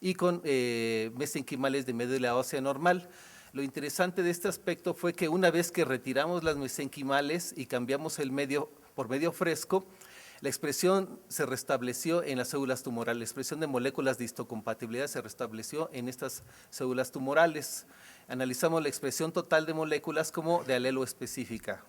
y con mesenquimales de médula ósea normal. Lo interesante de este aspecto fue que una vez que retiramos las mesenquimales y cambiamos el medio por medio fresco, la expresión se restableció en las células tumorales, la expresión de moléculas de histocompatibilidad se restableció en estas células tumorales. Analizamos la expresión total de moléculas como de alelo específica.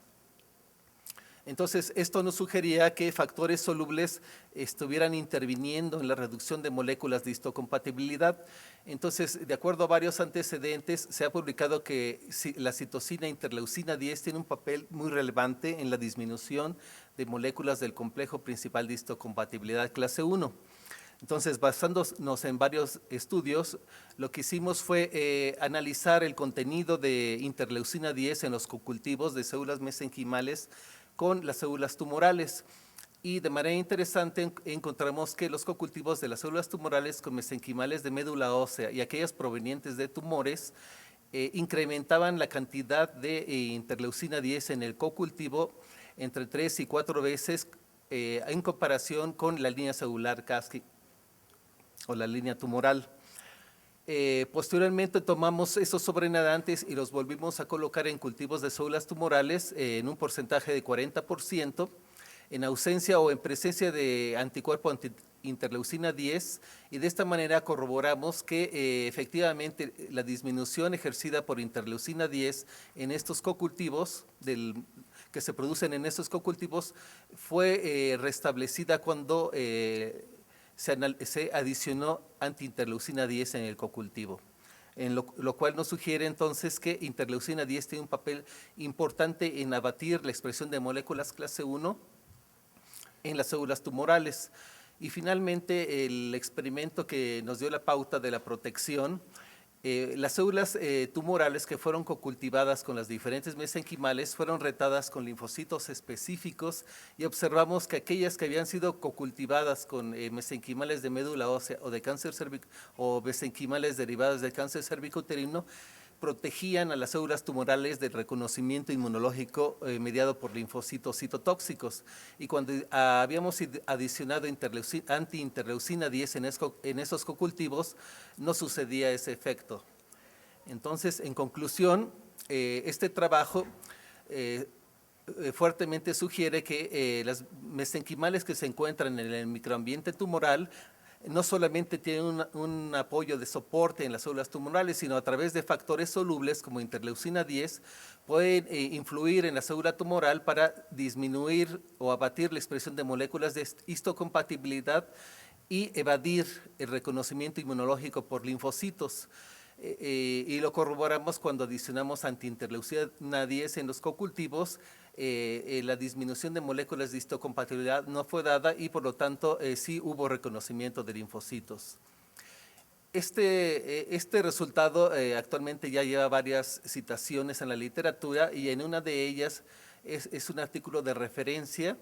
Entonces, esto nos sugería que factores solubles estuvieran interviniendo en la reducción de moléculas de histocompatibilidad. Entonces, de acuerdo a varios antecedentes, se ha publicado que la citosina interleucina 10 tiene un papel muy relevante en la disminución de moléculas del complejo principal de histocompatibilidad clase 1. Entonces, basándonos en varios estudios, lo que hicimos fue analizar el contenido de interleucina 10 en los cocultivos de células mesenquimales con las células tumorales. Y de manera interesante encontramos que los cocultivos de las células tumorales con mesenquimales de médula ósea y aquellas provenientes de tumores incrementaban la cantidad de interleucina 10 en el cocultivo entre 3 y 4 veces en comparación con la línea celular Kasky o la línea tumoral. Posteriormente tomamos esos sobrenadantes y los volvimos a colocar en cultivos de células tumorales en un porcentaje de 40%, en ausencia o en presencia de anticuerpo anti-interleucina 10, y de esta manera corroboramos que efectivamente la disminución ejercida por interleucina 10 en estos cocultivos que se producen en estos cocultivos fue restablecida cuando se adicionó antiinterleucina 10 en el cocultivo, en lo cual nos sugiere entonces que interleucina 10 tiene un papel importante en abatir la expresión de moléculas clase 1 en las células tumorales. Y finalmente, el experimento que nos dio la pauta de la protección, las células tumorales que fueron cocultivadas con las diferentes mesenquimales fueron retadas con linfocitos específicos y observamos que aquellas que habían sido cocultivadas con mesenquimales de médula ósea o de cáncer o mesenquimales derivadas del cáncer cervicouterino protegían a las células tumorales del reconocimiento inmunológico mediado por linfocitos citotóxicos. Y cuando habíamos adicionado antiinterleucina 10 en esos cocultivos, no sucedía ese efecto. Entonces, en conclusión, este trabajo fuertemente sugiere que las mesenquimales que se encuentran en el microambiente tumoral no solamente tienen un apoyo de soporte en las células tumorales, sino a través de factores solubles como interleucina 10, pueden influir en la célula tumoral para disminuir o abatir la expresión de moléculas de histocompatibilidad y evadir el reconocimiento inmunológico por linfocitos. Y lo corroboramos cuando adicionamos antiinterleucina 10 en los cocultivos. La disminución de moléculas de histocompatibilidad no fue dada y por lo tanto sí hubo reconocimiento de linfocitos. Este resultado actualmente ya lleva varias citaciones en la literatura y en una de ellas es un artículo de referencia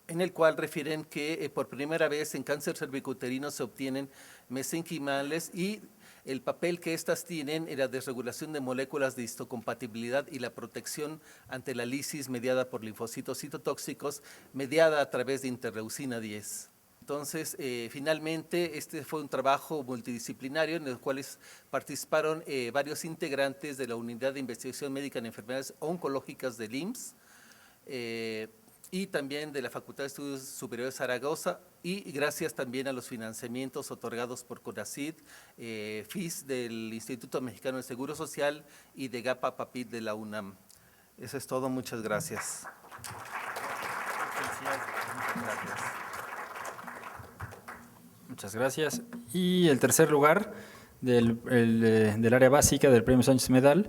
en el cual refieren que por primera vez en cáncer cervicouterino se obtienen mesenquimales y el papel que éstas tienen en la desregulación de moléculas de histocompatibilidad y la protección ante la lisis mediada por linfocitos citotóxicos, mediada a través de interleucina 10. Entonces, finalmente, este fue un trabajo multidisciplinario en el cual participaron varios integrantes de la Unidad de Investigación Médica en Enfermedades Oncológicas del IMSS, y también de la Facultad de Estudios Superiores Zaragoza, y gracias también a los financiamientos otorgados por CONACYT, FIS del Instituto Mexicano de Seguro Social y de GAPA-PAPIT de la UNAM. Eso es todo, muchas gracias. Muchas gracias. Y el tercer lugar del área básica del Premio Sánchez Medal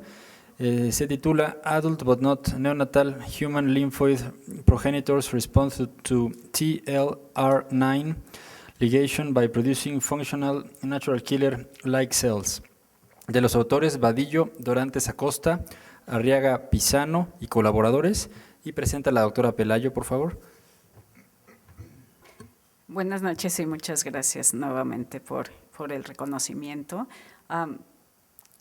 se titula Adult but not Neonatal Human Lymphoid Progenitors Response to TLR9 Ligation by Producing Functional Natural Killer-like Cells, de los autores Vadillo, Dorantes Acosta, Arriaga Pisano y colaboradores, y presenta a la doctora Pelayo, por favor. Buenas noches y muchas gracias nuevamente por el reconocimiento.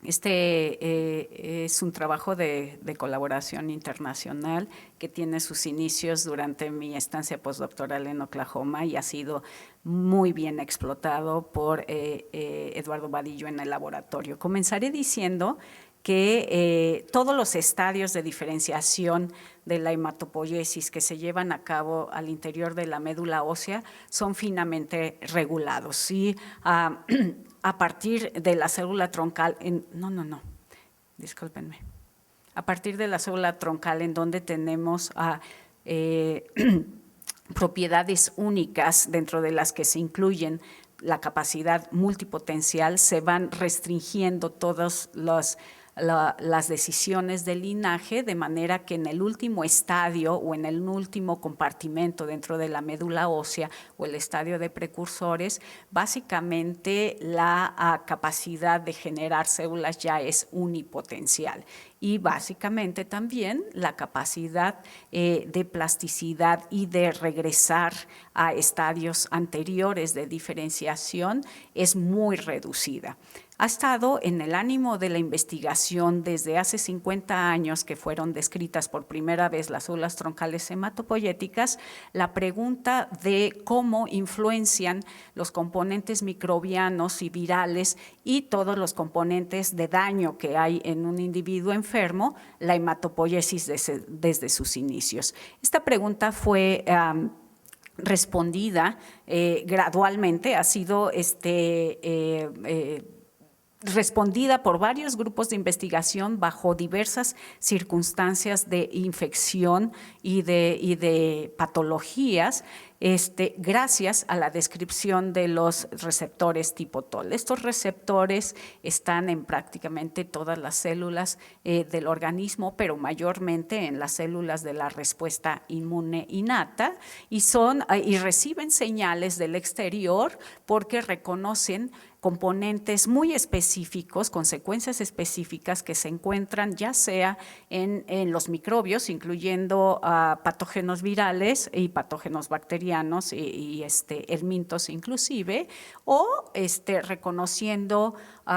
Es un trabajo de colaboración internacional que tiene sus inicios durante mi estancia postdoctoral en Oklahoma y ha sido muy bien explotado por Eduardo Vadillo en el laboratorio. Comenzaré diciendo que todos los estadios de diferenciación de la hematopoiesis que se llevan a cabo al interior de la médula ósea son finamente regulados. Y a partir de la célula troncal, discúlpenme. A partir de la célula troncal en donde tenemos propiedades únicas dentro de las que se incluyen la capacidad multipotencial, se van restringiendo todas las decisiones del linaje, de manera que en el último estadio o en el último compartimento dentro de la médula ósea o el estadio de precursores, básicamente la capacidad de generar células ya es unipotencial. Y básicamente también la capacidad de plasticidad y de regresar a estadios anteriores de diferenciación es muy reducida. Ha estado en el ánimo de la investigación desde hace 50 años que fueron descritas por primera vez las células troncales hematopoyéticas, la pregunta de cómo influencian los componentes microbianos y virales y todos los componentes de daño que hay en un individuo enfermo, la hematopoiesis desde sus inicios. Esta pregunta fue respondida gradualmente, ha sido respondida por varios grupos de investigación bajo diversas circunstancias de infección y de patologías, gracias a la descripción de los receptores tipo TOL. Estos receptores están en prácticamente todas las células del organismo, pero mayormente en las células de la respuesta inmune innata, y reciben señales del exterior porque reconocen componentes muy específicos, consecuencias específicas que se encuentran ya sea en los microbios, incluyendo patógenos virales y patógenos bacterianos y helmintos inclusive, o reconociendo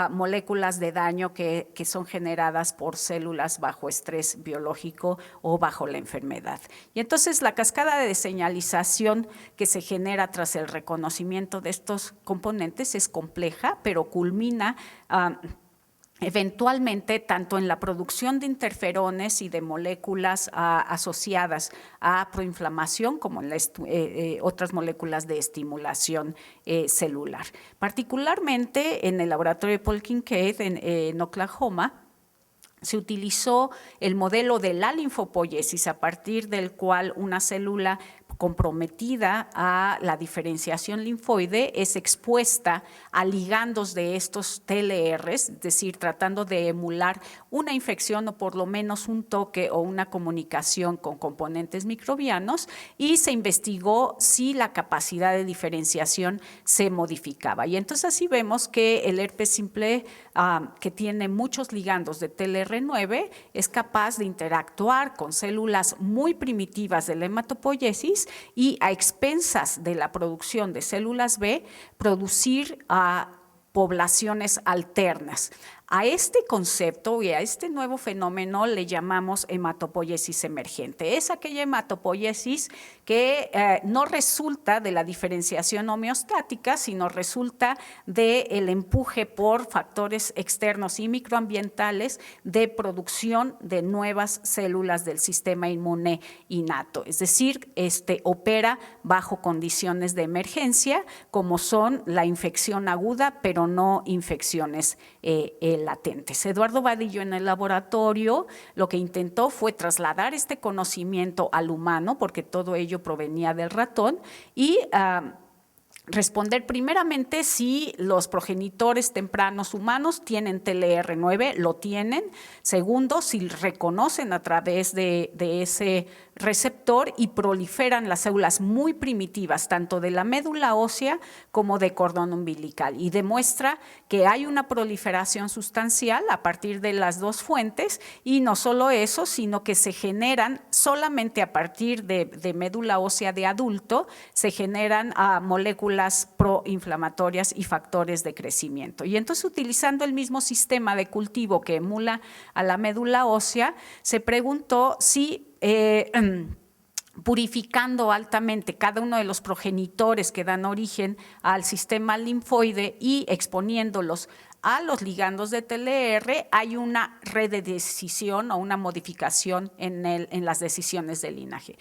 moléculas de daño que son generadas por células bajo estrés biológico o bajo la enfermedad. Y entonces la cascada de señalización que se genera tras el reconocimiento de estos componentes es compleja, pero culmina eventualmente tanto en la producción de interferones y de moléculas asociadas a proinflamación como en otras moléculas de estimulación celular. Particularmente en el laboratorio de Paul Kincaid en Oklahoma, se utilizó el modelo de la linfopoiesis, a partir del cual una célula comprometida a la diferenciación linfoide es expuesta a ligandos de estos TLRs, es decir, tratando de emular una infección o por lo menos un toque o una comunicación con componentes microbianos, y se investigó si la capacidad de diferenciación se modificaba. Y entonces así vemos que el herpes simple, que tiene muchos ligandos de TLR9, es capaz de interactuar con células muy primitivas de la hematopoiesis y a expensas de la producción de células B, producir poblaciones alternas. A este concepto y a este nuevo fenómeno le llamamos hematopoiesis emergente. Es aquella hematopoiesis que no resulta de la diferenciación homeostática, sino resulta del empuje por factores externos y microambientales de producción de nuevas células del sistema inmune innato. Es decir, opera bajo condiciones de emergencia, como son la infección aguda, pero no infecciones latentes. Eduardo Vadillo en el laboratorio lo que intentó fue trasladar este conocimiento al humano, porque todo ello provenía del ratón, y responder primeramente si los progenitores tempranos humanos tienen TLR9, lo tienen. Segundo, si reconocen a través de ese receptor y proliferan las células muy primitivas, tanto de la médula ósea como de cordón umbilical, y demuestra que hay una proliferación sustancial a partir de las dos fuentes, y no solo eso, sino que se generan solamente a partir de médula ósea de adulto, se generan moléculas moléculas proinflamatorias y factores de crecimiento. Y entonces, utilizando el mismo sistema de cultivo que emula a la médula ósea, se preguntó si purificando altamente cada uno de los progenitores que dan origen al sistema linfoide y exponiéndolos a los ligandos de TLR, hay una redecisión o una modificación en las decisiones de linaje.